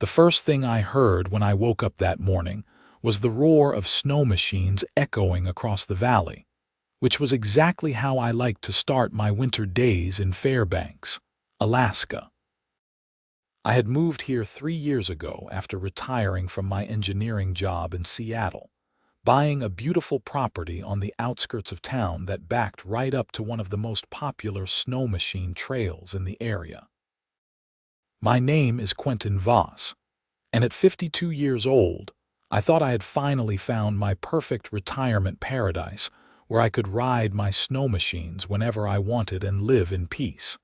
The first thing I heard when I woke up that morning was the roar of snow machines echoing across the valley, which was exactly how I liked to start my winter days in Fairbanks, Alaska. I had moved here 3 years ago after retiring from my engineering job in Seattle, buying a beautiful property on the outskirts of town that backed right up to one of the most popular snow machine trails in the area. My name is Quentin Voss, and at 52 years old, I thought I had finally found my perfect retirement paradise where I could ride my snow machines whenever I wanted and live in peace.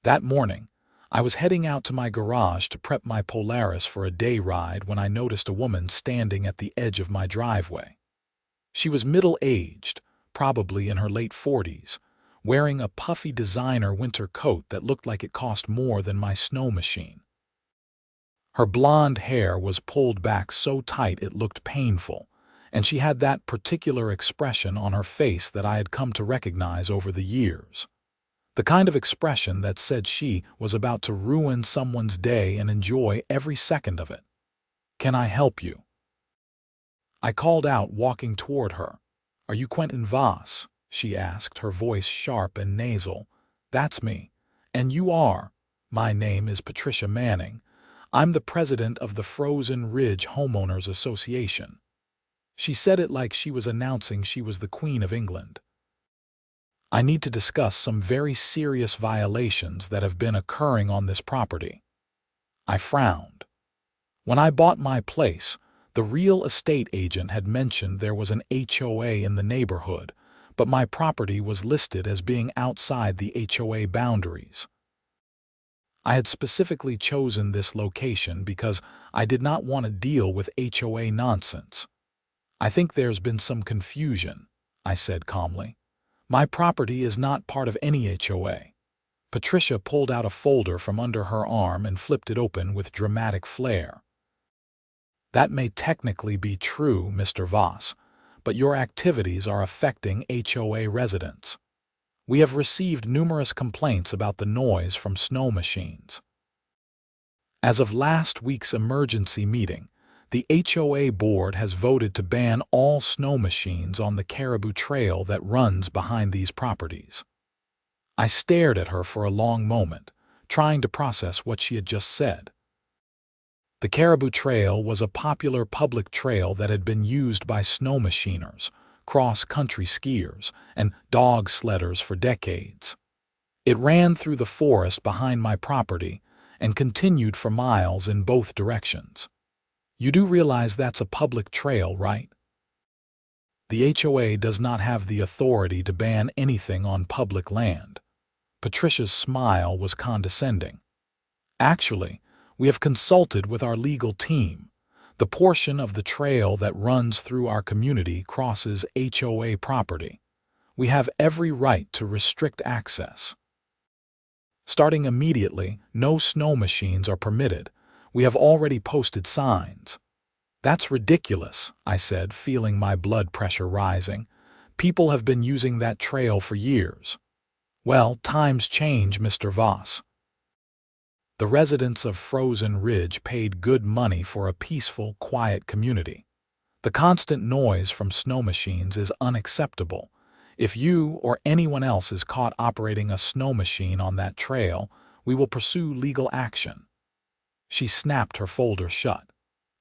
That morning, I was heading out to my garage to prep my Polaris for a day ride when I noticed a woman standing at the edge of my driveway. She was middle-aged, probably in her late 40s, wearing a puffy designer winter coat that looked like it cost more than my snow machine. Her blonde hair was pulled back so tight it looked painful, and she had that particular expression on her face that I had come to recognize over the years. The kind of expression that said she was about to ruin someone's day and enjoy every second of it. "Can I help you?" I called out, walking toward her. "Are you Quentin Voss?" she asked, her voice sharp and nasal. "That's me. And you are?" "My name is Patricia Manning. I'm the president of the Frozen Ridge Homeowners Association." She said it like she was announcing she was the Queen of England. "I need to discuss some very serious violations that have been occurring on this property." I frowned. When I bought my place, the real estate agent had mentioned there was an HOA in the neighborhood, but my property was listed as being outside the HOA boundaries. I had specifically chosen this location because I did not want to deal with HOA nonsense. "I think there's been some confusion," I said calmly. "My property is not part of any HOA." Patricia pulled out a folder from under her arm and flipped it open with dramatic flair. "That may technically be true, Mr. Voss, but your activities are affecting HOA residents. We have received numerous complaints about the noise from snow machines. As of last week's emergency meeting, the HOA board has voted to ban all snow machines on the Caribou Trail that runs behind these properties." I stared at her for a long moment, trying to process what she had just said. The Caribou Trail was a popular public trail that had been used by snow machiners, cross-country skiers, and dog sledders for decades. It ran through the forest behind my property and continued for miles in both directions. You do realize that's a public trail, right? The HOA does not have the authority to ban anything on public land. Patricia's smile was condescending. "Actually, we have consulted with our legal team. The portion of the trail that runs through our community crosses HOA property. We have every right to restrict access. Starting immediately, no snow machines are permitted. We have already posted signs." "That's ridiculous," I said, feeling my blood pressure rising. "People have been using that trail for years." "Well, times change, Mr. Voss. The residents of Frozen Ridge paid good money for a peaceful, quiet community. The constant noise from snow machines is unacceptable. If you or anyone else is caught operating a snow machine on that trail, we will pursue legal action." She snapped her folder shut.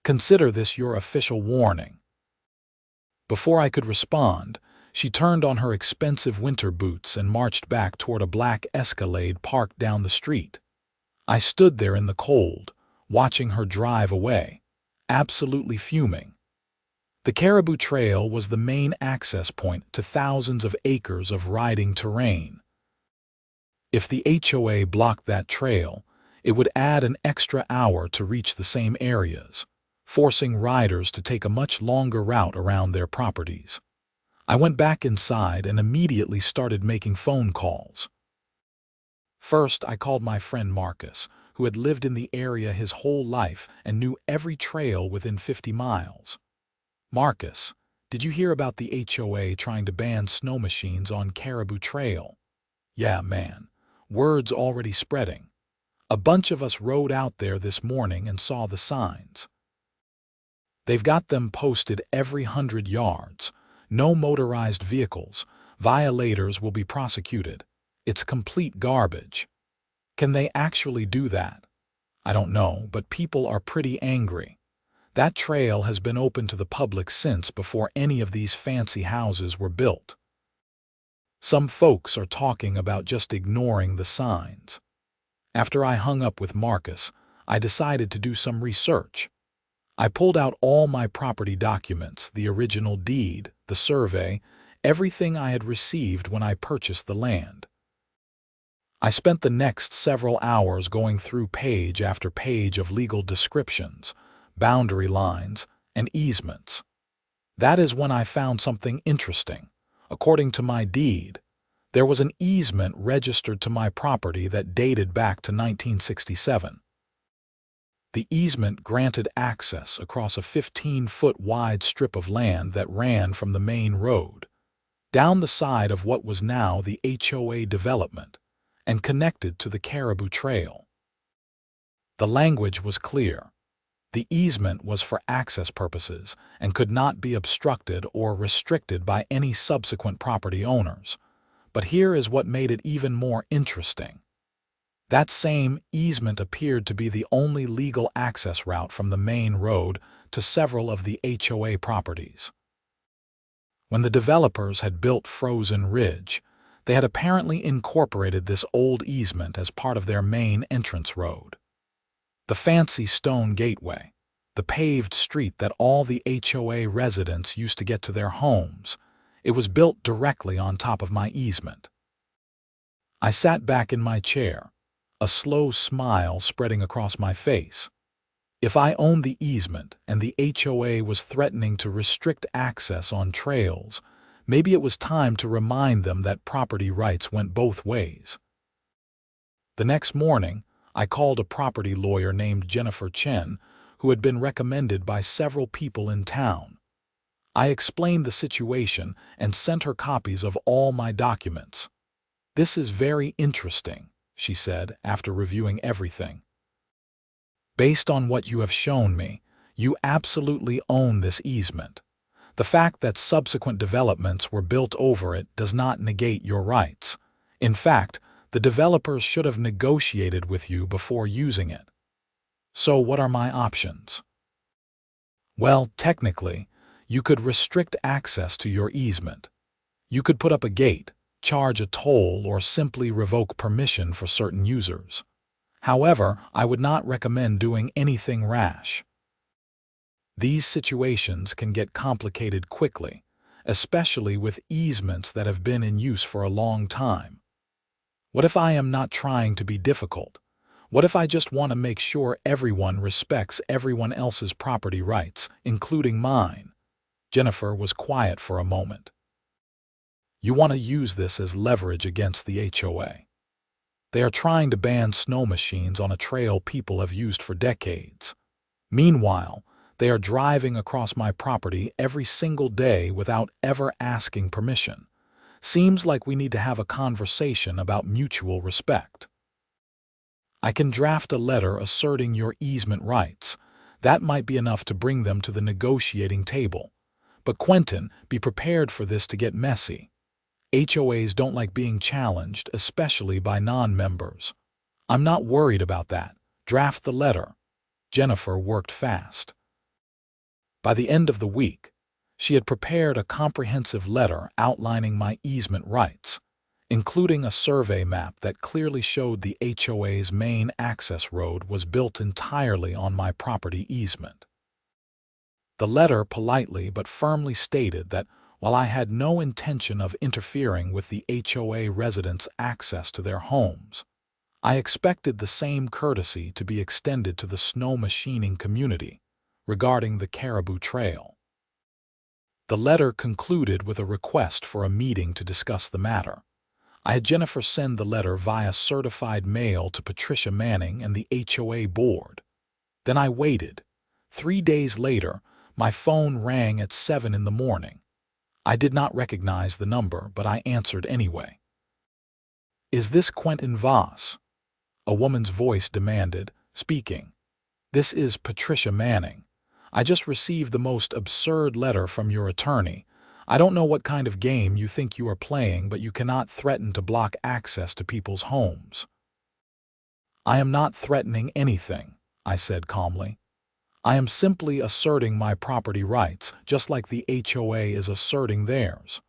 "Consider this your official warning." Before I could respond, she turned on her expensive winter boots and marched back toward a black Escalade parked down the street. I stood there in the cold, watching her drive away, absolutely fuming. The Caribou Trail was the main access point to thousands of acres of riding terrain. If the HOA blocked that trail, it would add an extra hour to reach the same areas, forcing riders to take a much longer route around their properties. I went back inside and immediately started making phone calls. First, I called my friend Marcus, who had lived in the area his whole life and knew every trail within 50 miles. "Marcus, did you hear about the HOA trying to ban snow machines on Caribou Trail?" "Yeah, man. Word's already spreading. A bunch of us rode out there this morning and saw the signs. They've got them posted every 100 yards. No motorized vehicles. Violators will be prosecuted. It's complete garbage. Can they actually do that? I don't know, but people are pretty angry. That trail has been open to the public since before any of these fancy houses were built. Some folks are talking about just ignoring the signs. After I hung up with Marcus, I decided to do some research. I pulled out all my property documents, the original deed, the survey, everything I had received when I purchased the land. I spent the next several hours going through page after page of legal descriptions, boundary lines, and easements. That is when I found something interesting. According to my deed, there was an easement registered to my property that dated back to 1967. The easement granted access across a 15-foot wide strip of land that ran from the main road, down the side of what was now the HOA development, and connected to the Caribou Trail. The language was clear. The easement was for access purposes and could not be obstructed or restricted by any subsequent property owners. But here is what made it even more interesting. That same easement appeared to be the only legal access route from the main road to several of the HOA properties. When the developers had built Frozen Ridge, they had apparently incorporated this old easement as part of their main entrance road. The fancy stone gateway, the paved street that all the HOA residents used to get to their homes, it was built directly on top of my easement. I sat back in my chair, a slow smile spreading across my face. If I owned the easement and the HOA was threatening to restrict access on trails, maybe it was time to remind them that property rights went both ways. The next morning, I called a property lawyer named Jennifer Chen, who had been recommended by several people in town. I explained the situation and sent her copies of all my documents. "This is very interesting," she said after reviewing everything. "Based on what you have shown me, you absolutely own this easement. The fact that subsequent developments were built over it does not negate your rights. In fact, the developers should have negotiated with you before using it. So what are my options?" "Well, technically, you could restrict access to your easement. You could put up a gate, charge a toll, or simply revoke permission for certain users. However, I would not recommend doing anything rash. These situations can get complicated quickly, especially with easements that have been in use for a long time. What if I am not trying to be difficult? What if I just want to make sure everyone respects everyone else's property rights, including mine?" Jennifer was quiet for a moment. "You want to use this as leverage against the HOA. They are trying to ban snow machines on a trail people have used for decades. Meanwhile, they are driving across my property every single day without ever asking permission. Seems like we need to have a conversation about mutual respect. I can draft a letter asserting your easement rights. That might be enough to bring them to the negotiating table. But Quentin, be prepared for this to get messy. HOAs don't like being challenged, especially by non-members." "I'm not worried about that. Draft the letter." Jennifer worked fast. By the end of the week, she had prepared a comprehensive letter outlining my easement rights, including a survey map that clearly showed the HOA's main access road was built entirely on my property easement. The letter politely but firmly stated that while I had no intention of interfering with the HOA residents' access to their homes, I expected the same courtesy to be extended to the snow machining community regarding the Caribou Trail. The letter concluded with a request for a meeting to discuss the matter. I had Jennifer send the letter via certified mail to Patricia Manning and the HOA board. Then I waited. 3 days later, my phone rang at 7 in the morning. I did not recognize the number, but I answered anyway. "Is this Quentin Voss?" A woman's voice demanded, speaking. "This is Patricia Manning. I just received the most absurd letter from your attorney. I don't know what kind of game you think you are playing, but you cannot threaten to block access to people's homes." "I am not threatening anything," I said calmly. "I am simply asserting my property rights, just like the HOA is asserting theirs.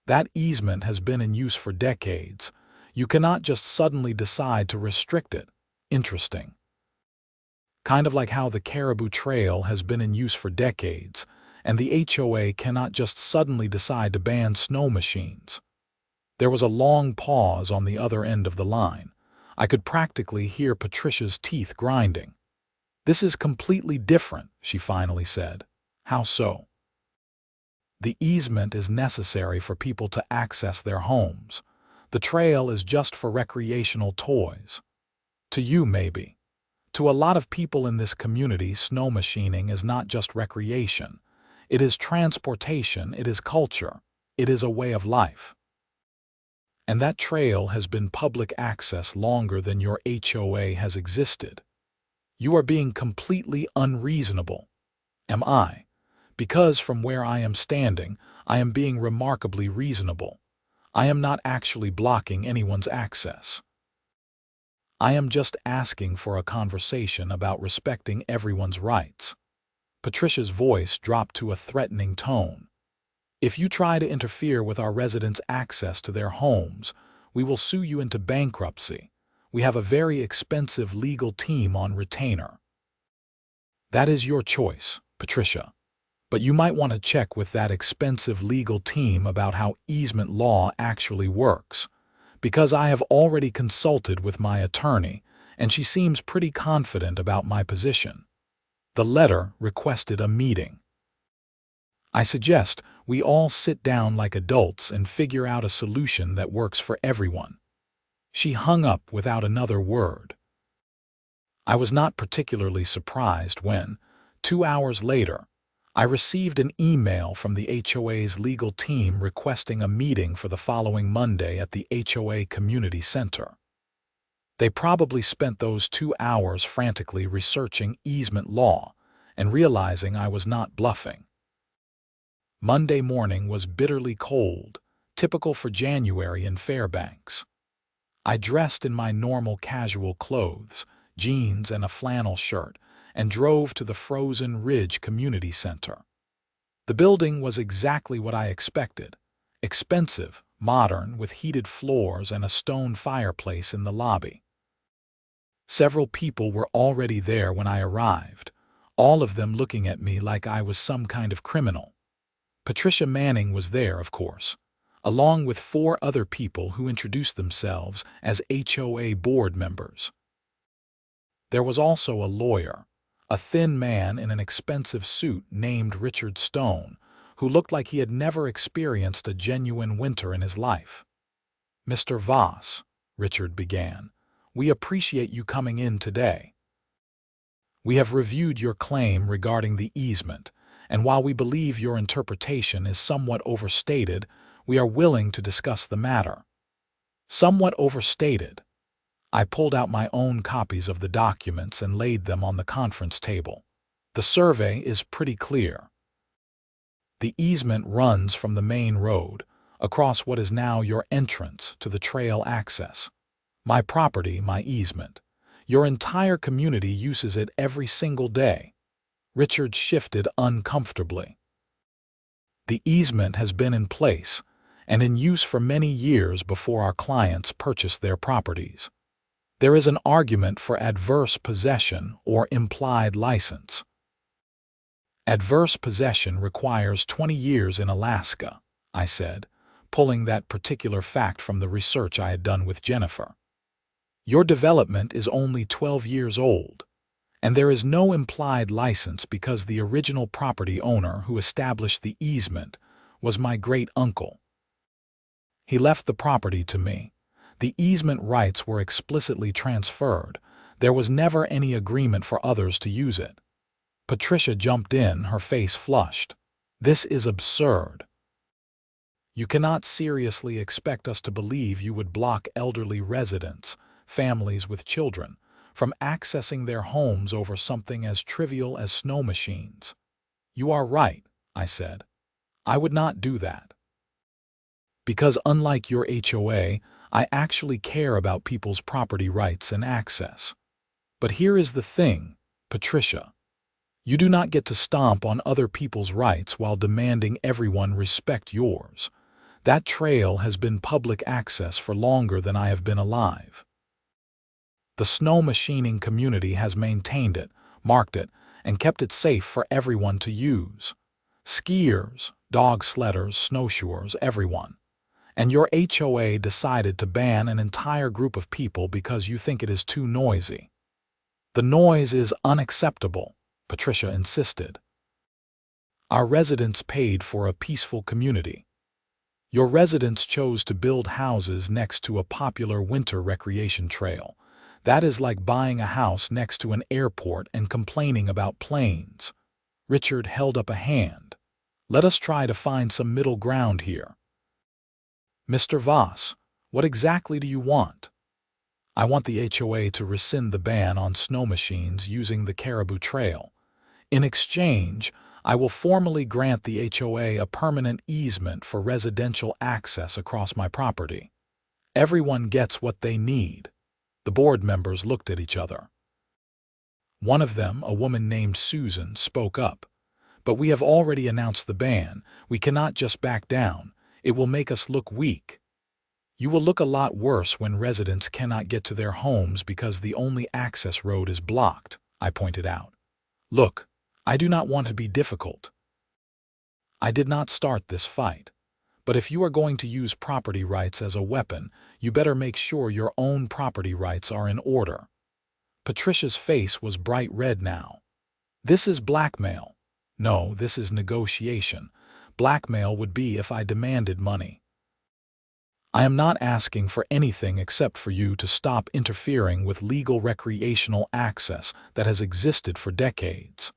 That easement has been in use for decades. You cannot just suddenly decide to restrict it. Interesting. Kind of like how the Caribou Trail has been in use for decades, and the HOA cannot just suddenly decide to ban snow machines." There was a long pause on the other end of the line. I could practically hear Patricia's teeth grinding. "This is completely different," she finally said. "How so?" "The easement is necessary for people to access their homes. The trail is just for recreational toys. To you, maybe. To a lot of people in this community, snow machining is not just recreation. It is transportation, it is culture, it is a way of life. And that trail has been public access longer than your HOA has existed. You are being completely unreasonable." "Am I?" "Because from where I am standing, I am being remarkably reasonable. I am not actually blocking anyone's access. I am just asking for a conversation about respecting everyone's rights." Patricia's voice dropped to a threatening tone. "If you try to interfere with our residents' access to their homes, we will sue you into bankruptcy. We have a very expensive legal team on retainer." "That is your choice, Patricia. But you might want to check with that expensive legal team about how easement law actually works, because I have already consulted with my attorney, and she seems pretty confident about my position." The letter requested a meeting. "I suggest we all sit down like adults and figure out a solution that works for everyone." She hung up without another word. I was not particularly surprised when, 2 hours later, I received an email from the HOA's legal team requesting a meeting for the following Monday at the HOA Community Center. They probably spent those 2 hours frantically researching easement law and realizing I was not bluffing. Monday morning was bitterly cold, typical for January in Fairbanks. I dressed in my normal casual clothes, jeans and a flannel shirt, and drove to the Frozen Ridge Community Center. The building was exactly what I expected: expensive, modern, with heated floors and a stone fireplace in the lobby. Several people were already there when I arrived, all of them looking at me like I was some kind of criminal. Patricia Manning was there, of course, along with 4 other people who introduced themselves as HOA board members. There was also a lawyer, a thin man in an expensive suit named Richard Stone, who looked like he had never experienced a genuine winter in his life. "Mr. Voss," Richard began, "we appreciate you coming in today. We have reviewed your claim regarding the easement, and while we believe your interpretation is somewhat overstated, we are willing to discuss the matter." Somewhat overstated. I pulled out my own copies of the documents and laid them on the conference table. The survey is pretty clear. The easement runs from the main road, across what is now your entrance to the trail access. My property, my easement. Your entire community uses it every single day. Richard shifted uncomfortably. The easement has been in place and in use for many years before our clients purchased their properties. There is an argument for adverse possession or implied license. Adverse possession requires 20 years in Alaska, I said, pulling that particular fact from the research I had done with Jennifer. Your development is only 12 years old, and there is no implied license because the original property owner who established the easement was my great-uncle. He left the property to me. The easement rights were explicitly transferred. There was never any agreement for others to use it. Patricia jumped in, her face flushed. "This is absurd. You cannot seriously expect us to believe you would block elderly residents, families with children, from accessing their homes over something as trivial as snow machines. "You are right," I said. "I would not do that. Because unlike your HOA, I actually care about people's property rights and access. But here is the thing, Patricia. You do not get to stomp on other people's rights while demanding everyone respect yours. That trail has been public access for longer than I have been alive. The snow machining community has maintained it, marked it, and kept it safe for everyone to use. Skiers, dog sledders, snowshoers, everyone. And your HOA decided to ban an entire group of people because you think it is too noisy. The noise is unacceptable," Patricia insisted. "Our residents paid for a peaceful community. Your residents chose to build houses next to a popular winter recreation trail. That is like buying a house next to an airport and complaining about planes." Richard held up a hand. "Let us try to find some middle ground here." "Mr. Voss, what exactly do you want?" "I want the HOA to rescind the ban on snow machines using the Caribou Trail. In exchange, I will formally grant the HOA a permanent easement for residential access across my property. Everyone gets what they need." The board members looked at each other. One of them, a woman named Susan, spoke up. "But we have already announced the ban. We cannot just back down. It will make us look weak." "You will look a lot worse when residents cannot get to their homes because the only access road is blocked," I pointed out. "Look, I do not want to be difficult. I did not start this fight. But if you are going to use property rights as a weapon, you better make sure your own property rights are in order." Patricia's face was bright red now. "This is blackmail." "No, this is negotiation. Blackmail would be if I demanded money. I am not asking for anything except for you to stop interfering with legal recreational access that has existed for decades."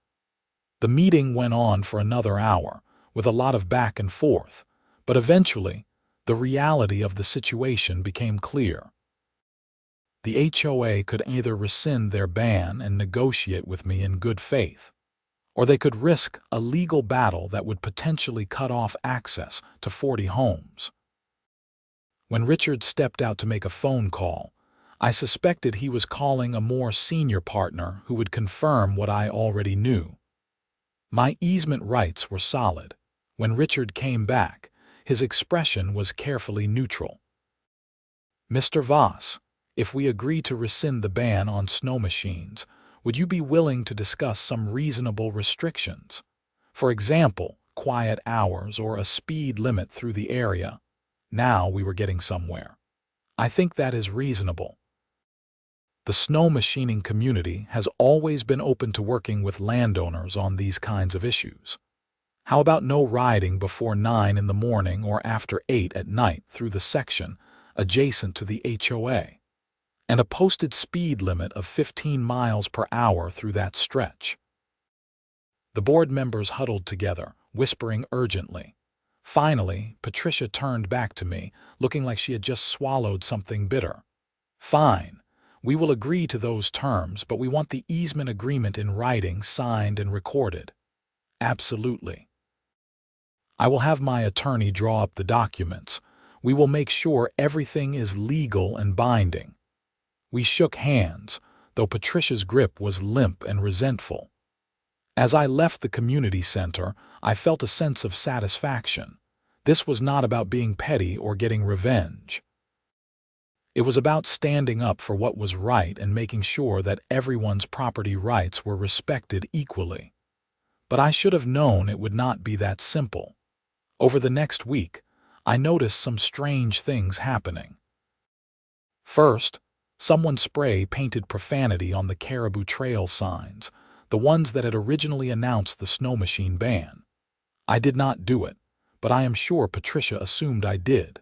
The meeting went on for another hour, with a lot of back and forth, but eventually, the reality of the situation became clear. The HOA could either rescind their ban and negotiate with me in good faith, or they could risk a legal battle that would potentially cut off access to 40 homes. When Richard stepped out to make a phone call, I suspected he was calling a more senior partner who would confirm what I already knew. My easement rights were solid. When Richard came back, his expression was carefully neutral. "Mr. Voss, if we agree to rescind the ban on snow machines, would you be willing to discuss some reasonable restrictions? For example, quiet hours or a speed limit through the area?" Now we were getting somewhere. "I think that is reasonable. The snow machining community has always been open to working with landowners on these kinds of issues. How about no riding before 9 in the morning or after 8 at night through the section adjacent to the HOA, and a posted speed limit of 15 miles per hour through that stretch?" The board members huddled together, whispering urgently. Finally, Patricia turned back to me, looking like she had just swallowed something bitter. "Fine. We will agree to those terms, but we want the easement agreement in writing, signed and recorded." "Absolutely. I will have my attorney draw up the documents. We will make sure everything is legal and binding." We shook hands, though Patricia's grip was limp and resentful. As I left the community center, I felt a sense of satisfaction. This was not about being petty or getting revenge. It was about standing up for what was right and making sure that everyone's property rights were respected equally. But I should have known it would not be that simple. Over the next week, I noticed some strange things happening. First, someone spray-painted profanity on the Caribou Trail signs, the ones that had originally announced the snow machine ban. I did not do it, but I am sure Patricia assumed I did.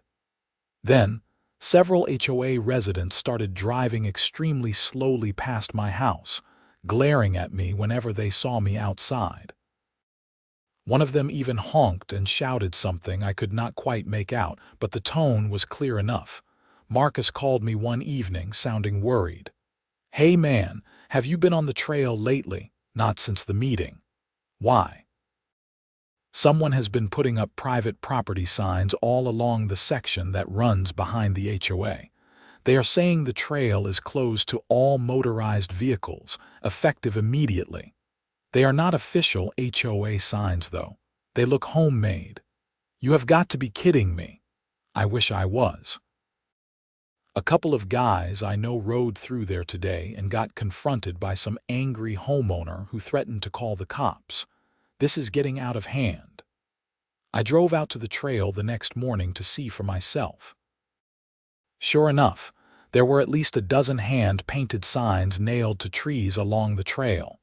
Then, several HOA residents started driving extremely slowly past my house, glaring at me whenever they saw me outside. One of them even honked and shouted something I could not quite make out, but the tone was clear enough. Marcus called me one evening, sounding worried. "Hey man, have you been on the trail lately?" "Not since the meeting." "Why?" "Someone has been putting up private property signs all along the section that runs behind the HOA. They are saying the trail is closed to all motorized vehicles, effective immediately. They are not official HOA signs, though. They look homemade." "You have got to be kidding me." "I wish I was." A couple of guys I know rode through there today and got confronted by some angry homeowner who threatened to call the cops. This is getting out of hand. I drove out to the trail the next morning to see for myself. Sure enough, there were at least a dozen hand-painted signs nailed to trees along the trail.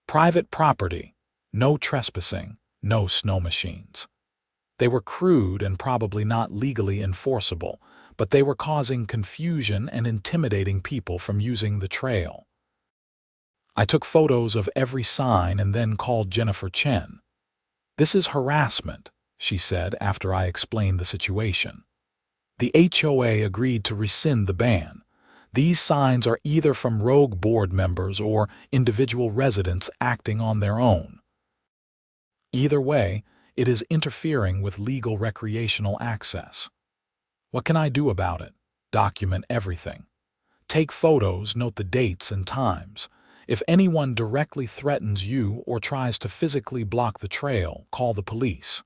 Private property, no trespassing, no snow machines. They were crude and probably not legally enforceable, but they were causing confusion and intimidating people from using the trail. I took photos of every sign and then called Jennifer Chen. "This is harassment," she said after I explained the situation. The HOA agreed to rescind the ban. These signs are either from rogue board members or individual residents acting on their own. Either way, it is interfering with legal recreational access. What can I do about it? Document everything. Take photos, note the dates and times. If anyone directly threatens you or tries to physically block the trail, call the police.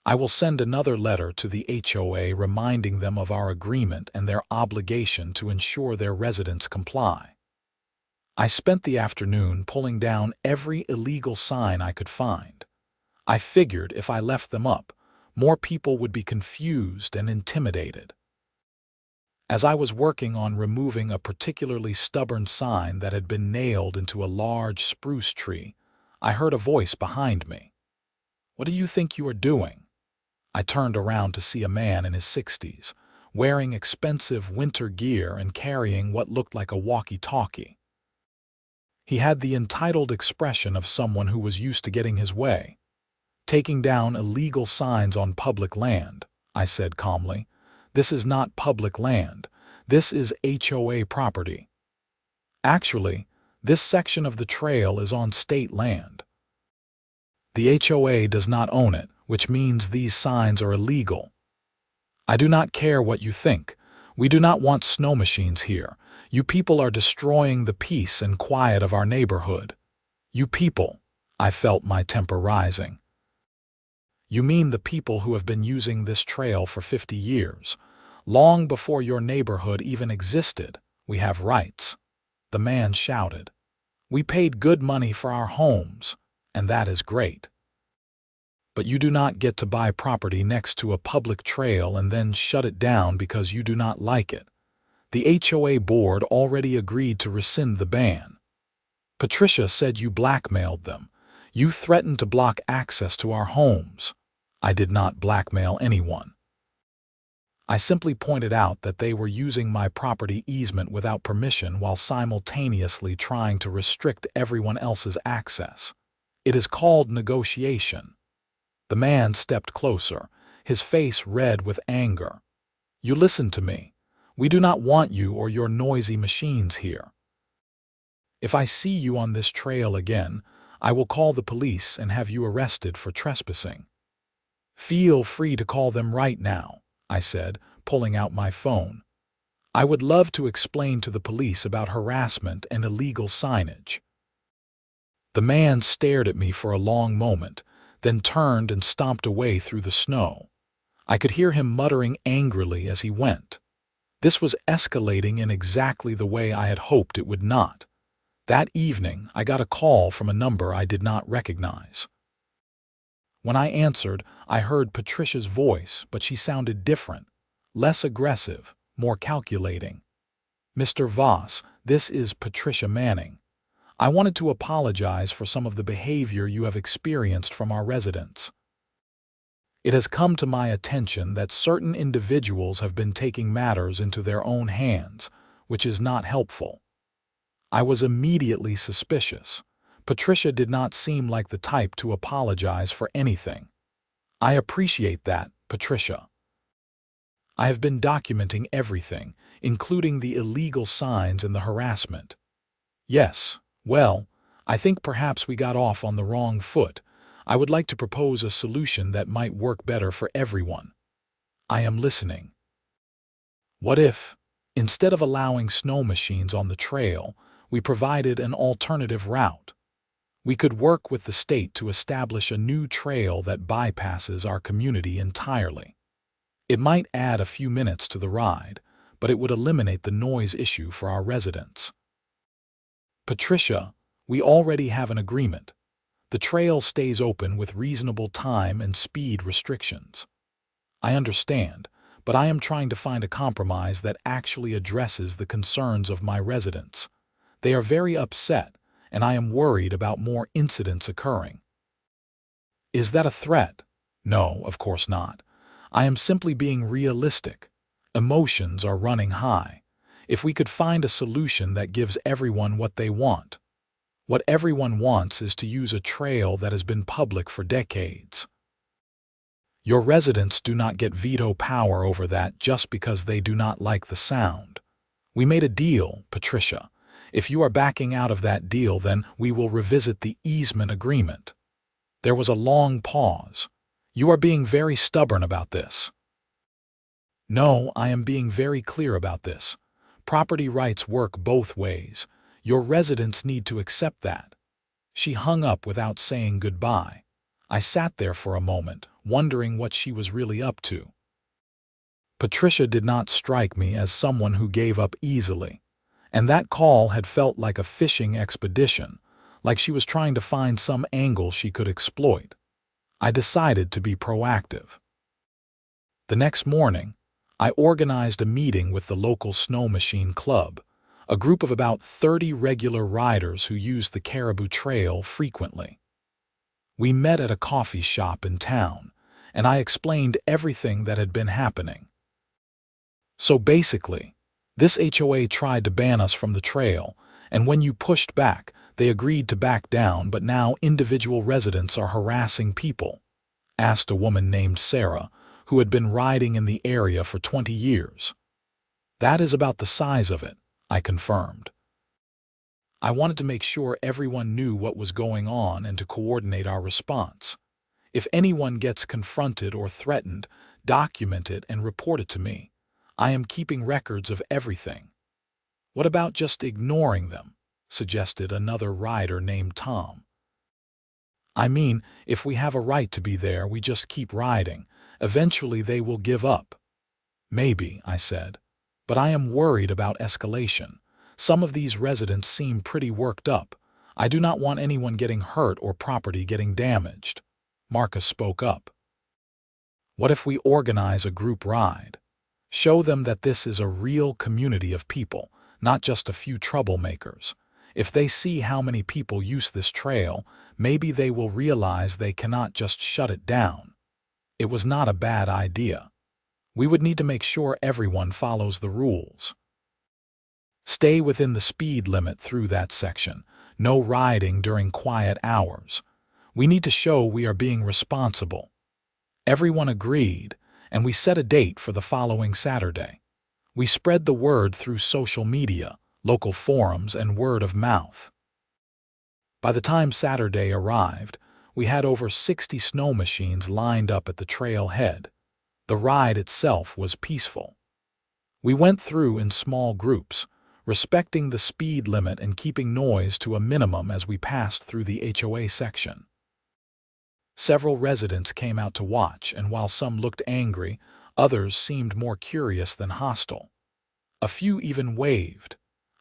I will send another letter to the HOA reminding them of our agreement and their obligation to ensure their residents comply. I spent the afternoon pulling down every illegal sign I could find. I figured if I left them up, more people would be confused and intimidated. As I was working on removing a particularly stubborn sign that had been nailed into a large spruce tree, I heard a voice behind me. "What do you think you are doing?" I turned around to see a man in his 60s, wearing expensive winter gear and carrying what looked like a walkie-talkie. He had the entitled expression of someone who was used to getting his way. "Taking down illegal signs on public land," I said calmly. "This is not public land. This is HOA property. Actually, this section of the trail is on state land. The HOA does not own it, which means these signs are illegal. I do not care what you think. We do not want snow machines here. You people are destroying the peace and quiet of our neighborhood." "You people," I felt my temper rising. "You mean the people who have been using this trail for 50 years. Long before your neighborhood even existed, we have rights," the man shouted. "We paid good money for our homes, and that is great. But you do not get to buy property next to a public trail and then shut it down because you do not like it. The HOA board already agreed to rescind the ban. Patricia said you blackmailed them. You threatened to block access to our homes." "I did not blackmail anyone. I simply pointed out that they were using my property easement without permission while simultaneously trying to restrict everyone else's access. It is called negotiation." The man stepped closer, his face red with anger. "You listen to me. We do not want you or your noisy machines here. If I see you on this trail again, I will call the police and have you arrested for trespassing." "Feel free to call them right now," I said, pulling out my phone. "I would love to explain to the police about harassment and illegal signage." The man stared at me for a long moment, then turned and stomped away through the snow. I could hear him muttering angrily as he went. This was escalating in exactly the way I had hoped it would not. That evening, I got a call from a number I did not recognize. When I answered, I heard Patricia's voice, but she sounded different, less aggressive, more calculating. "Mr. Voss, this is Patricia Manning. I wanted to apologize for some of the behavior you have experienced from our residents. It has come to my attention that certain individuals have been taking matters into their own hands, which is not helpful." I was immediately suspicious. Patricia did not seem like the type to apologize for anything. "I appreciate that, Patricia." I have been documenting everything, including the illegal signs and the harassment. Yes, well, I think perhaps we got off on the wrong foot. I would like to propose a solution that might work better for everyone. I am listening. What if, instead of allowing snow machines on the trail, we provided an alternative route? We could work with the state to establish a new trail that bypasses our community entirely. It might add a few minutes to the ride, but it would eliminate the noise issue for our residents. Patricia, we already have an agreement. The trail stays open with reasonable time and speed restrictions. I understand, but I am trying to find a compromise that actually addresses the concerns of my residents. They are very upset, and I am worried about more incidents occurring. Is that a threat? No, of course not. I am simply being realistic. Emotions are running high. If we could find a solution that gives everyone what they want. What everyone wants is to use a trail that has been public for decades. Your residents do not get veto power over that just because they do not like the sound. We made a deal, Patricia. If you are backing out of that deal, then we will revisit the easement agreement. There was a long pause. You are being very stubborn about this. No, I am being very clear about this. Property rights work both ways. Your residents need to accept that. She hung up without saying goodbye. I sat there for a moment, wondering what she was really up to. Patricia did not strike me as someone who gave up easily, and that call had felt like a fishing expedition, like she was trying to find some angle she could exploit. I decided to be proactive. The next morning, I organized a meeting with the local snow machine club, a group of about 30 regular riders who use the Caribou Trail frequently. We met at a coffee shop in town, and I explained everything that had been happening. So basically, this HOA tried to ban us from the trail, and when you pushed back, they agreed to back down, but now individual residents are harassing people, asked a woman named Sarah, who had been riding in the area for 20 years. That is about the size of it, I confirmed. I wanted to make sure everyone knew what was going on and to coordinate our response. If anyone gets confronted or threatened, document it and report it to me. I am keeping records of everything. What about just ignoring them? Suggested another rider named Tom. I mean, if we have a right to be there, we just keep riding. Eventually they will give up. Maybe, I said, but I am worried about escalation. Some of these residents seem pretty worked up. I do not want anyone getting hurt or property getting damaged. Marcus spoke up. What if we organize a group ride? Show them that this is a real community of people, not just a few troublemakers. If they see how many people use this trail, maybe they will realize they cannot just shut it down. It was not a bad idea. We would need to make sure everyone follows the rules. Stay within the speed limit through that section. No riding during quiet hours. We need to show we are being responsible. Everyone agreed, and we set a date for the following Saturday. We spread the word through social media, local forums, and word of mouth. By the time Saturday arrived, we had over 60 snow machines lined up at the trail head. The ride itself was peaceful. We went through in small groups, respecting the speed limit and keeping noise to a minimum as we passed through the HOA section. Several residents came out to watch, and while some looked angry, others seemed more curious than hostile. A few even waved.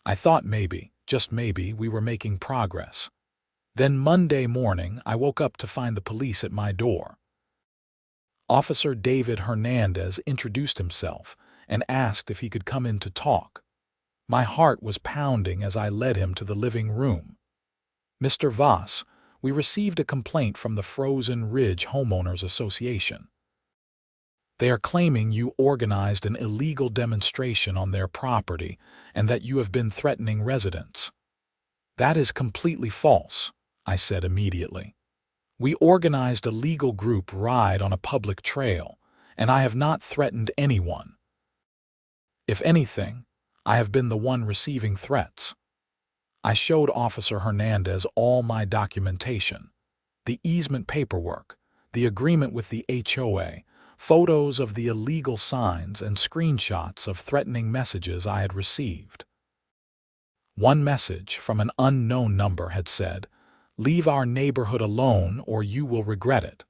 I thought maybe, just maybe, we were making progress. Then Monday morning, I woke up to find the police at my door. Officer David Hernandez introduced himself and asked if he could come in to talk. My heart was pounding as I led him to the living room. Mr. Voss, we received a complaint from the Frozen Ridge Homeowners Association. They are claiming you organized an illegal demonstration on their property and that you have been threatening residents. That is completely false, I said immediately. We organized a legal group ride on a public trail, and I have not threatened anyone. If anything, I have been the one receiving threats. I showed Officer Hernandez all my documentation, the easement paperwork, the agreement with the HOA, photos of the illegal signs, and screenshots of threatening messages I had received. One message from an unknown number had said, "Leave our neighborhood alone or you will regret it."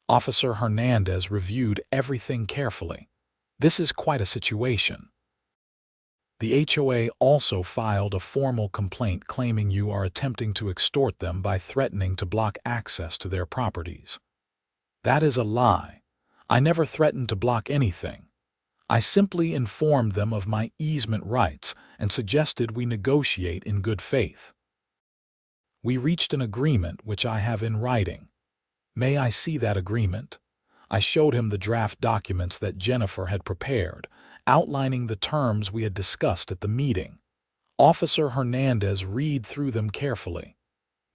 Officer Hernandez reviewed everything carefully. This is quite a situation. The HOA also filed a formal complaint claiming you are attempting to extort them by threatening to block access to their properties. That is a lie. I never threatened to block anything. I simply informed them of my easement rights and suggested we negotiate in good faith. We reached an agreement which I have in writing. May I see that agreement? I showed him the draft documents that Jennifer had prepared, outlining the terms we had discussed at the meeting. Officer Hernandez read through them carefully.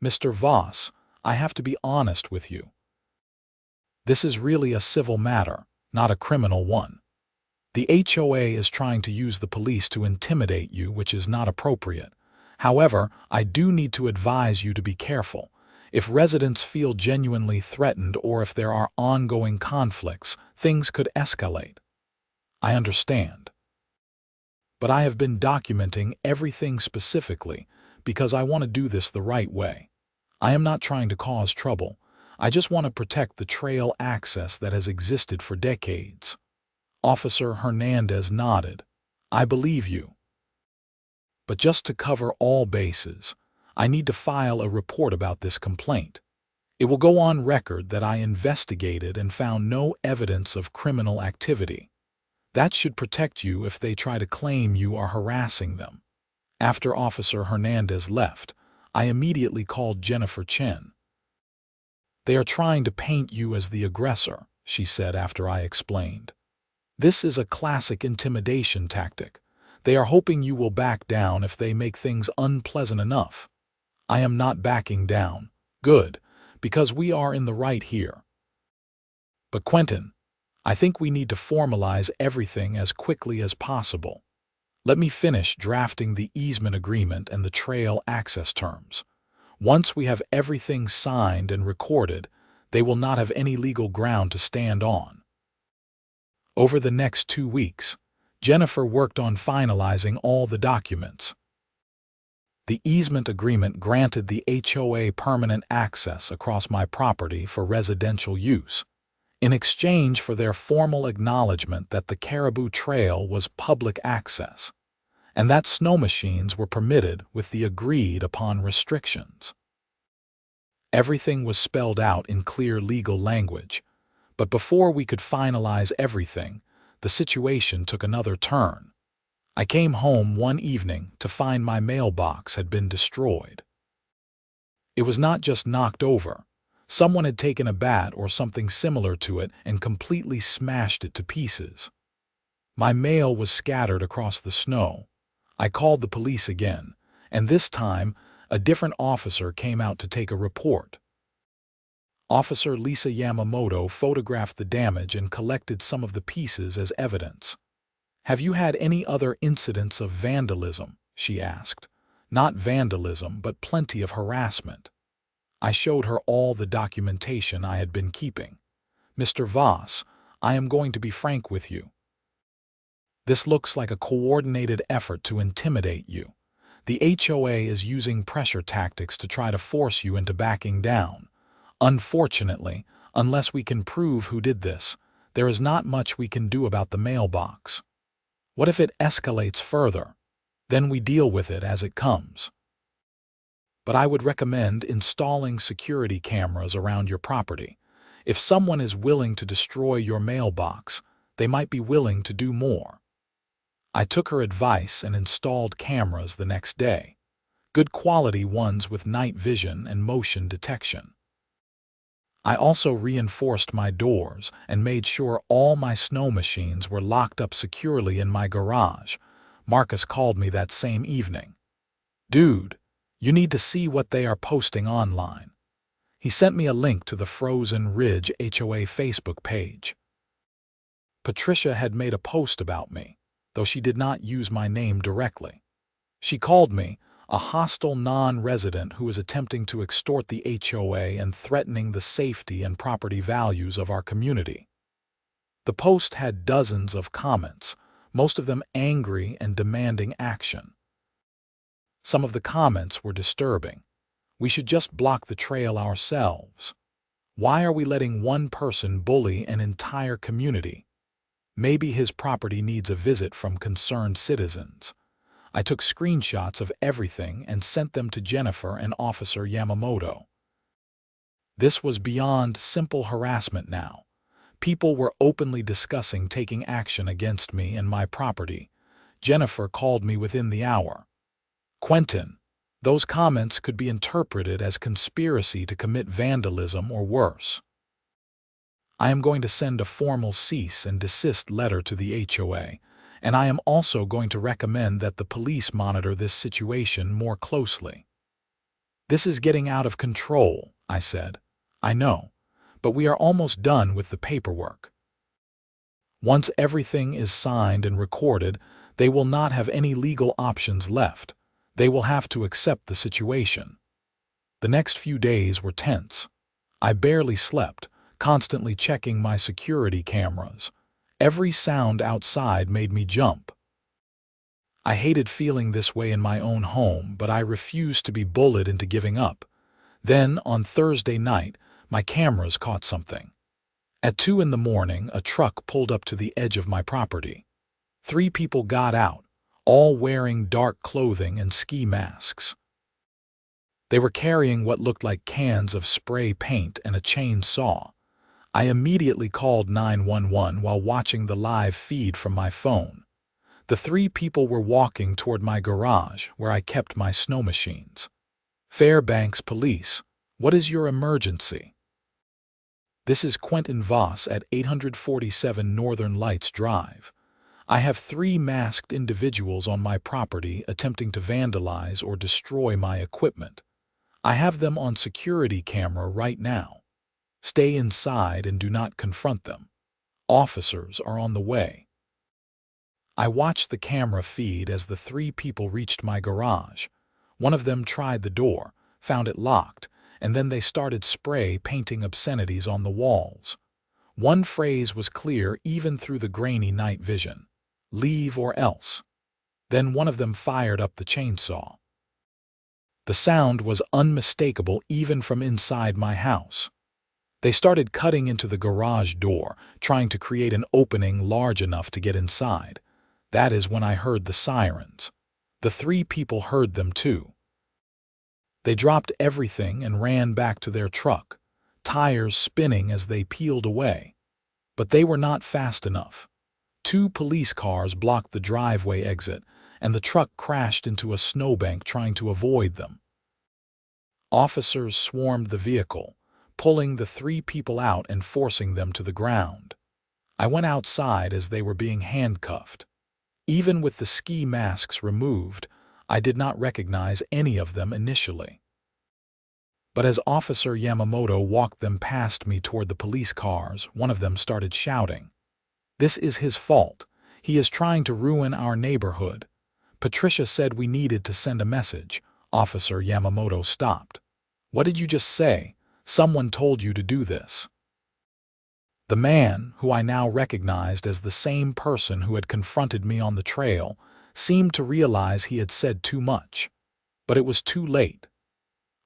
"Mr. Voss, I have to be honest with you. This is really a civil matter, not a criminal one. The HOA is trying to use the police to intimidate you, which is not appropriate. However, I do need to advise you to be careful. If residents feel genuinely threatened or if there are ongoing conflicts, things could escalate. I understand. But I have been documenting everything specifically because I want to do this the right way. I am not trying to cause trouble. I just want to protect the trail access that has existed for decades." Officer Hernandez nodded. "I believe you. But just to cover all bases, I need to file a report about this complaint. It will go on record that I investigated and found no evidence of criminal activity. That should protect you if they try to claim you are harassing them." After Officer Hernandez left, I immediately called Jennifer Chen. "They are trying to paint you as the aggressor," she said after I explained. "This is a classic intimidation tactic. They are hoping you will back down if they make things unpleasant enough. I am not backing down. Good, because we are in the right here. But Quentin, I think we need to formalize everything as quickly as possible. Let me finish drafting the easement agreement and the trail access terms. Once we have everything signed and recorded, they will not have any legal ground to stand on." Over the next 2 weeks, Jennifer worked on finalizing all the documents. The easement agreement granted the HOA permanent access across my property for residential use, in exchange for their formal acknowledgement that the Caribou Trail was public access, and that Snowmachines were permitted with the agreed-upon restrictions. Everything was spelled out in clear legal language, but before we could finalize everything, the situation took another turn. I came home one evening to find my mailbox had been destroyed. It was not just knocked over. Someone had taken a bat or something similar to it and completely smashed it to pieces. My mail was scattered across the snow. I called the police again, and this time a different officer came out to take a report. Officer Lisa Yamamoto photographed the damage and collected some of the pieces as evidence. "Have you had any other incidents of vandalism?" she asked. "Not vandalism, but plenty of harassment." I showed her all the documentation I had been keeping. "Mr. Voss, I am going to be frank with you. This looks like a coordinated effort to intimidate you. The HOA is using pressure tactics to try to force you into backing down. Unfortunately, unless we can prove who did this, there is not much we can do about the mailbox. What if it escalates further? Then we deal with it as it comes. But I would recommend installing security cameras around your property. If someone is willing to destroy your mailbox, they might be willing to do more." I took her advice and installed cameras the next day. Good quality ones with night vision and motion detection. I also reinforced my doors and made sure all my Snowmachines were locked up securely in my garage. Marcus called me that same evening. "Dude, you need to see what they are posting online." He sent me a link to the Frozen Ridge HOA Facebook page. Patricia had made a post about me. though she did not use my name directly. She called me a hostile non-resident who is attempting to extort the HOA and threatening the safety and property values of our community. The post had dozens of comments, most of them angry and demanding action. Some of the comments were disturbing. We should just block the trail ourselves. Why are we letting one person bully an entire community? Maybe his property needs a visit from concerned citizens. I took screenshots of everything and sent them to Jennifer and Officer Yamamoto. This was beyond simple harassment now. People were openly discussing taking action against me and my property. Jennifer called me within the hour. "Quentin, those comments could be interpreted as conspiracy to commit vandalism or worse. I am going to send a formal cease and desist letter to the HOA, and I am also going to recommend that the police monitor this situation more closely." "This is getting out of control," I said. "I know, but we are almost done with the paperwork. Once everything is signed and recorded, they will not have any legal options left. They will have to accept the situation." The next few days were tense. I barely slept, constantly checking my security cameras. Every sound outside made me jump. I hated feeling this way in my own home, but I refused to be bullied into giving up. Then, on Thursday night, my cameras caught something. At 2 in the morning, a truck pulled up to the edge of my property. 3 people got out, all wearing dark clothing and ski masks. They were carrying what looked like cans of spray paint and a chainsaw. I immediately called 911 while watching the live feed from my phone. The 3 people were walking toward my garage where I kept my snow machines. "Fairbanks Police, what is your emergency?" "This is Quentin Voss at 847 Northern Lights Drive. I have 3 masked individuals on my property attempting to vandalize or destroy my equipment. I have them on security camera right now. Stay inside and do not confront them. Officers are on the way." I watched the camera feed as the 3 people reached my garage. One of them tried the door, found it locked, and then they started spray painting obscenities on the walls. One phrase was clear even through the grainy night vision: "Leave or else." Then one of them fired up the chainsaw. The sound was unmistakable even from inside my house. They started cutting into the garage door, trying to create an opening large enough to get inside. That is when I heard the sirens. The 3 people heard them too. They dropped everything and ran back to their truck, tires spinning as they peeled away. But they were not fast enough. 2 police cars blocked the driveway exit, and the truck crashed into a snowbank trying to avoid them. Officers swarmed the vehicle, pulling the 3 people out and forcing them to the ground. I went outside as they were being handcuffed. Even with the ski masks removed, I did not recognize any of them initially. But as Officer Yamamoto walked them past me toward the police cars, one of them started shouting, "This is his fault. He is trying to ruin our neighborhood. Patricia said we needed to send a message." Officer Yamamoto stopped. "What did you just say? Someone told you to do this." The man, who I now recognized as the same person who had confronted me on the trail, seemed to realize he had said too much. But it was too late.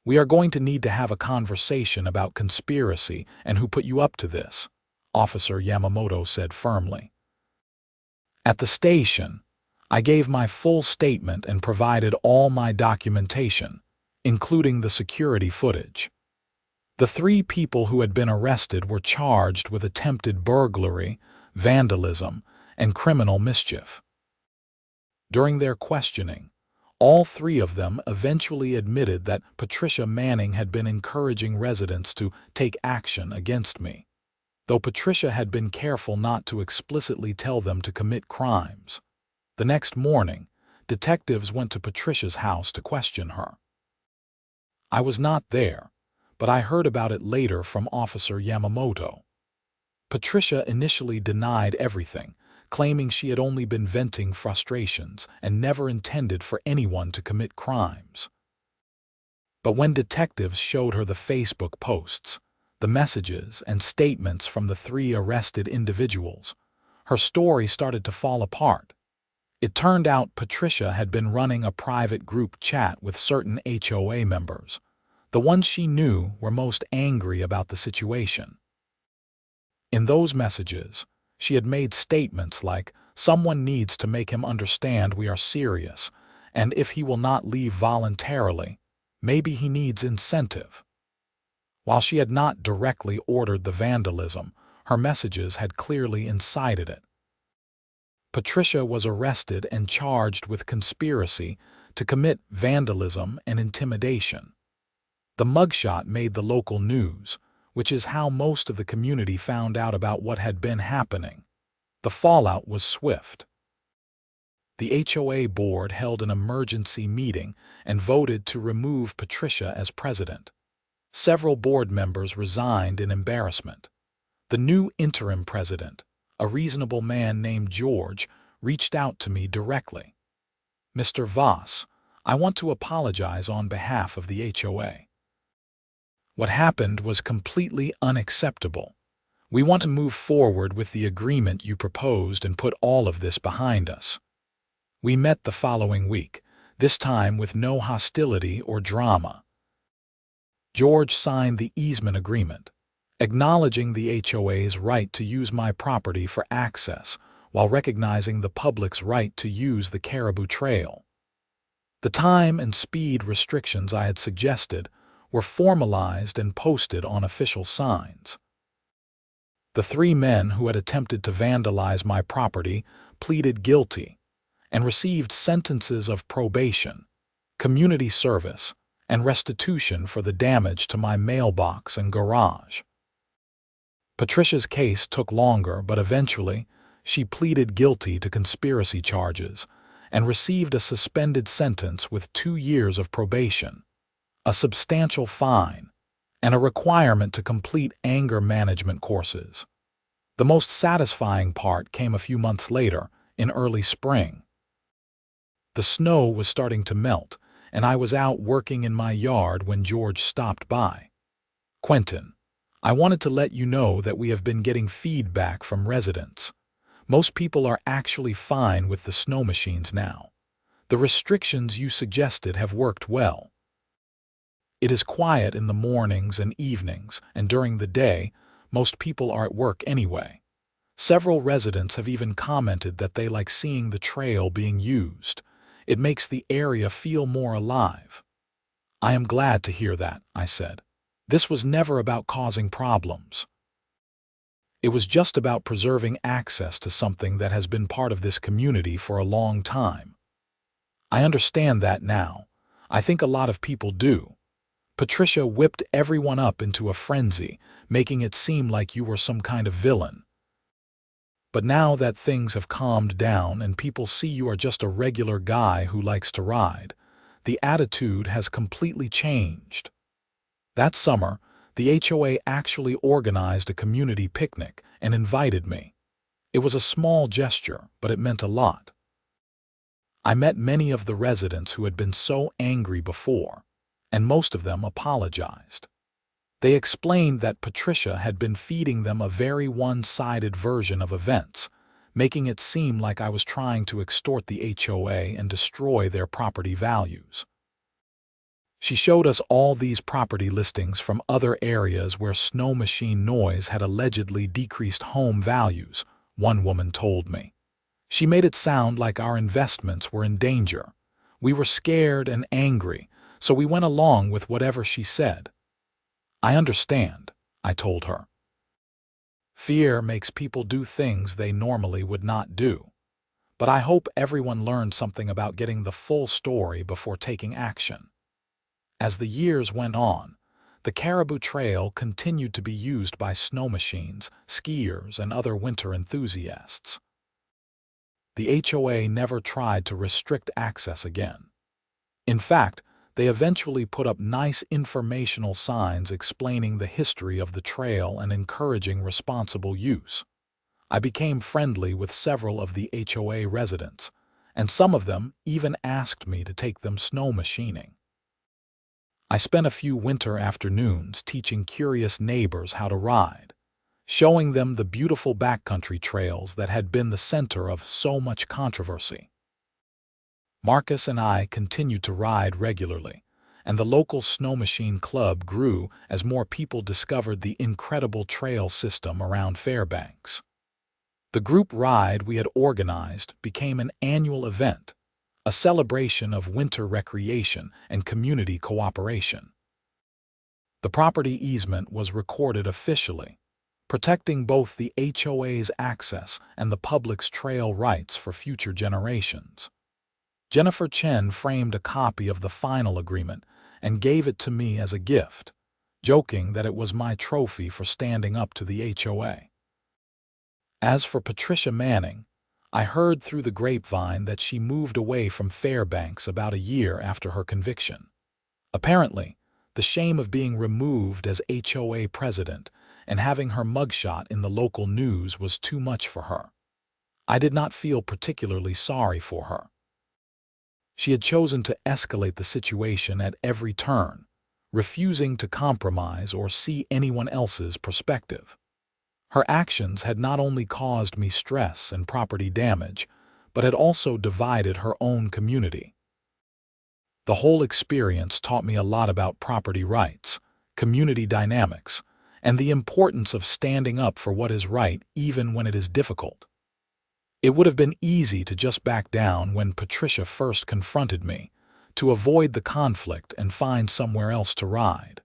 "We are going to need to have a conversation about conspiracy and who put you up to this," Officer Yamamoto said firmly. At the station, I gave my full statement and provided all my documentation, including the security footage. The 3 people who had been arrested were charged with attempted burglary, vandalism, and criminal mischief. During their questioning, all 3 of them eventually admitted that Patricia Manning had been encouraging residents to take action against me, though Patricia had been careful not to explicitly tell them to commit crimes. The next morning, detectives went to Patricia's house to question her. I was not there, but I heard about it later from Officer Yamamoto. Patricia initially denied everything, claiming she had only been venting frustrations and never intended for anyone to commit crimes. But when detectives showed her the Facebook posts, the messages and statements from the 3 arrested individuals, her story started to fall apart. It turned out Patricia had been running a private group chat with certain HOA members. The ones she knew were most angry about the situation. In those messages, she had made statements like, "Someone needs to make him understand we are serious, and if he will not leave voluntarily, maybe he needs incentive." While she had not directly ordered the vandalism, her messages had clearly incited it. Patricia was arrested and charged with conspiracy to commit vandalism and intimidation. The mugshot made the local news, which is how most of the community found out about what had been happening. The fallout was swift. The HOA board held an emergency meeting and voted to remove Patricia as president. Several board members resigned in embarrassment. The new interim president, a reasonable man named George, reached out to me directly. "Mr. Voss, I want to apologize on behalf of the HOA. What happened was completely unacceptable. We want to move forward with the agreement you proposed and put all of this behind us." We met the following week, this time with no hostility or drama. George signed the easement agreement, acknowledging the HOA's right to use my property for access while recognizing the public's right to use the Caribou Trail. The time and speed restrictions I had suggested were formalized and posted on official signs. The 3 men who had attempted to vandalize my property pleaded guilty and received sentences of probation, community service, and restitution for the damage to my mailbox and garage. Patricia's case took longer, but eventually she pleaded guilty to conspiracy charges and received a suspended sentence with 2 years of probation, a substantial fine, and a requirement to complete anger management courses. The most satisfying part came a few months later, in early spring. The snow was starting to melt, and I was out working in my yard when George stopped by. "Quentin, I wanted to let you know that we have been getting feedback from residents. Most people are actually fine with the snow machines now. The restrictions you suggested have worked well. It is quiet in the mornings and evenings, and during the day, most people are at work anyway. Several residents have even commented that they like seeing the trail being used. It makes the area feel more alive." "I am glad to hear that," I said. "This was never about causing problems. It was just about preserving access to something that has been part of this community for a long time." "I understand that now. I think a lot of people do. Patricia whipped everyone up into a frenzy, making it seem like you were some kind of villain. But now that things have calmed down and people see you are just a regular guy who likes to ride, the attitude has completely changed." That summer, the HOA actually organized a community picnic and invited me. It was a small gesture, but it meant a lot. I met many of the residents who had been so angry before, and most of them apologized. They explained that Patricia had been feeding them a very one-sided version of events, making it seem like I was trying to extort the HOA and destroy their property values. She showed us all these property listings from other areas where snow machine noise had allegedly decreased home values, one woman told me. She made it sound like our investments were in danger. We were scared and angry, so we went along with whatever she said. "I understand," I told her. "Fear makes people do things they normally would not do. But I hope everyone learned something about getting the full story before taking action." As the years went on, the Caribou Trail continued to be used by snow machines, skiers, and other winter enthusiasts. The HOA never tried to restrict access again. In fact, they eventually put up nice informational signs explaining the history of the trail and encouraging responsible use. I became friendly with several of the HOA residents, and some of them even asked me to take them snow machining. I spent a few winter afternoons teaching curious neighbors how to ride, showing them the beautiful backcountry trails that had been the center of so much controversy. Marcus and I continued to ride regularly, and the local snow machine club grew as more people discovered the incredible trail system around Fairbanks. The group ride we had organized became an annual event, a celebration of winter recreation and community cooperation. The property easement was recorded officially, protecting both the HOA's access and the public's trail rights for future generations. Jennifer Chen framed a copy of the final agreement and gave it to me as a gift, joking that it was my trophy for standing up to the HOA. As for Patricia Manning, I heard through the grapevine that she moved away from Fairbanks about a year after her conviction. Apparently, the shame of being removed as HOA president and having her mugshot in the local news was too much for her. I did not feel particularly sorry for her. She had chosen to escalate the situation at every turn, refusing to compromise or see anyone else's perspective. Her actions had not only caused me stress and property damage, but had also divided her own community. The whole experience taught me a lot about property rights, community dynamics, and the importance of standing up for what is right even when it is difficult. It would have been easy to just back down when Patricia first confronted me, to avoid the conflict and find somewhere else to ride.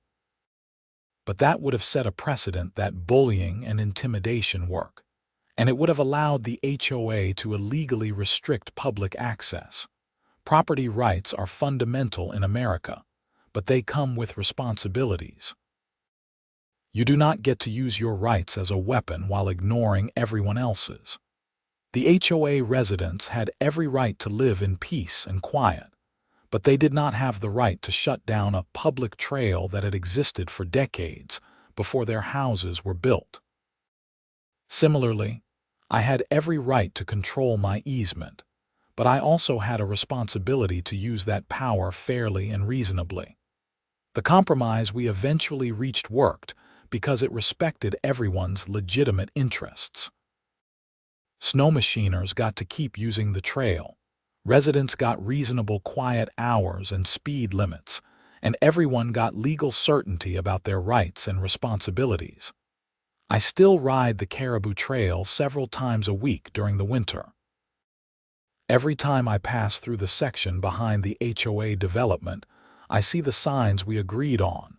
But that would have set a precedent that bullying and intimidation work, and it would have allowed the HOA to illegally restrict public access. Property rights are fundamental in America, but they come with responsibilities. You do not get to use your rights as a weapon while ignoring everyone else's. The HOA residents had every right to live in peace and quiet, but they did not have the right to shut down a public trail that had existed for decades before their houses were built. Similarly, I had every right to control my easement, but I also had a responsibility to use that power fairly and reasonably. The compromise we eventually reached worked because it respected everyone's legitimate interests. Snow machiners got to keep using the trail, residents got reasonable quiet hours and speed limits, and everyone got legal certainty about their rights and responsibilities. I still ride the Caribou Trail several times a week during the winter. Every time I pass through the section behind the HOA development, I see the signs we agreed on.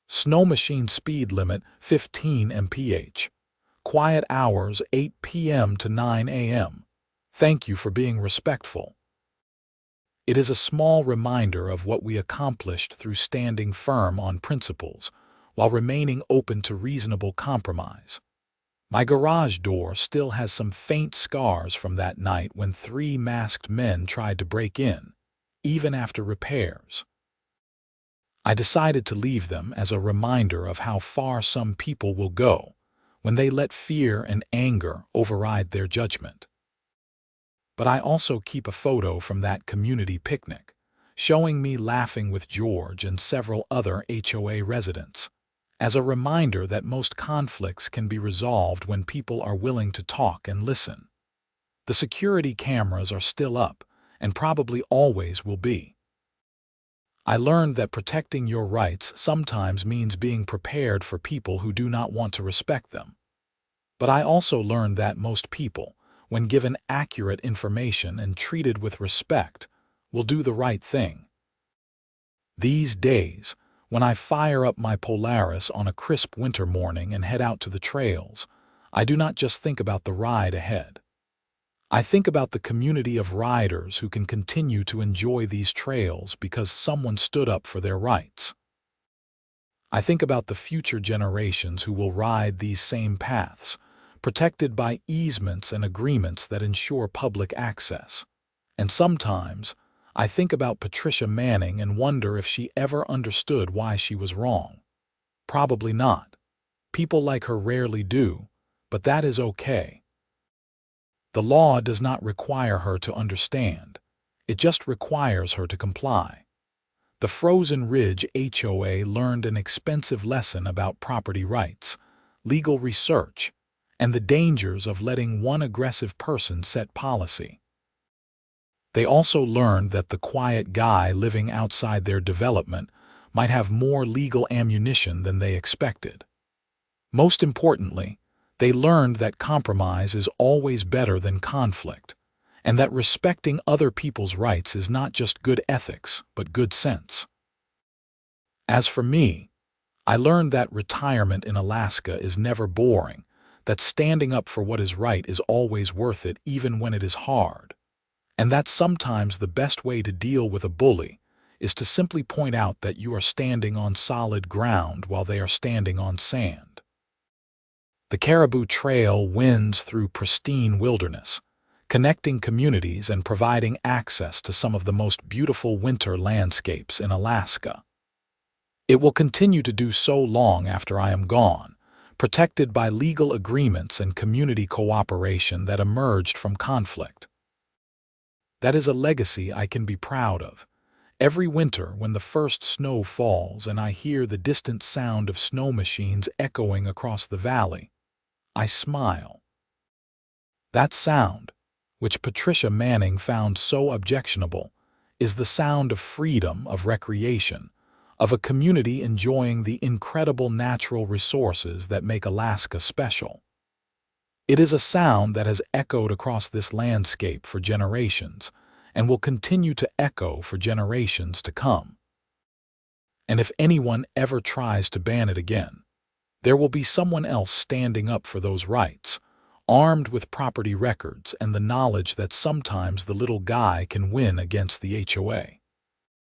Snow machine speed limit 15 mph. Quiet hours 8 p.m. to 9 a.m. Thank you for being respectful. It is a small reminder of what we accomplished through standing firm on principles while remaining open to reasonable compromise. My garage door still has some faint scars from that night when 3 masked men tried to break in, even after repairs. I decided to leave them as a reminder of how far some people will go when they let fear and anger override their judgment. But I also keep a photo from that community picnic, showing me laughing with George and several other HOA residents, as a reminder that most conflicts can be resolved when people are willing to talk and listen. The security cameras are still up, and probably always will be. I learned that protecting your rights sometimes means being prepared for people who do not want to respect them. But I also learned that most people, when given accurate information and treated with respect, will do the right thing. These days, when I fire up my Polaris on a crisp winter morning and head out to the trails, I do not just think about the ride ahead. I think about the community of riders who can continue to enjoy these trails because someone stood up for their rights. I think about the future generations who will ride these same paths, protected by easements and agreements that ensure public access. And sometimes, I think about Patricia Manning and wonder if she ever understood why she was wrong. Probably not. People like her rarely do, but that is okay. The law does not require her to understand. It just requires her to comply. The Frozen Ridge HOA learned an expensive lesson about property rights, legal research, and the dangers of letting one aggressive person set policy. They also learned that the quiet guy living outside their development might have more legal ammunition than they expected. Most importantly, they learned that compromise is always better than conflict, and that respecting other people's rights is not just good ethics, but good sense. As for me, I learned that retirement in Alaska is never boring, that standing up for what is right is always worth it even when it is hard, and that sometimes the best way to deal with a bully is to simply point out that you are standing on solid ground while they are standing on sand. The Caribou Trail winds through pristine wilderness, connecting communities and providing access to some of the most beautiful winter landscapes in Alaska. It will continue to do so long after I am gone, protected by legal agreements and community cooperation that emerged from conflict. That is a legacy I can be proud of. Every winter, when the first snow falls and I hear the distant sound of snow machines echoing across the valley, I smile. That sound, which Patricia Manning found so objectionable, is the sound of freedom, of recreation, of a community enjoying the incredible natural resources that make Alaska special. It is a sound that has echoed across this landscape for generations and will continue to echo for generations to come. And if anyone ever tries to ban it again, there will be someone else standing up for those rights, armed with property records and the knowledge that sometimes the little guy can win against the HOA.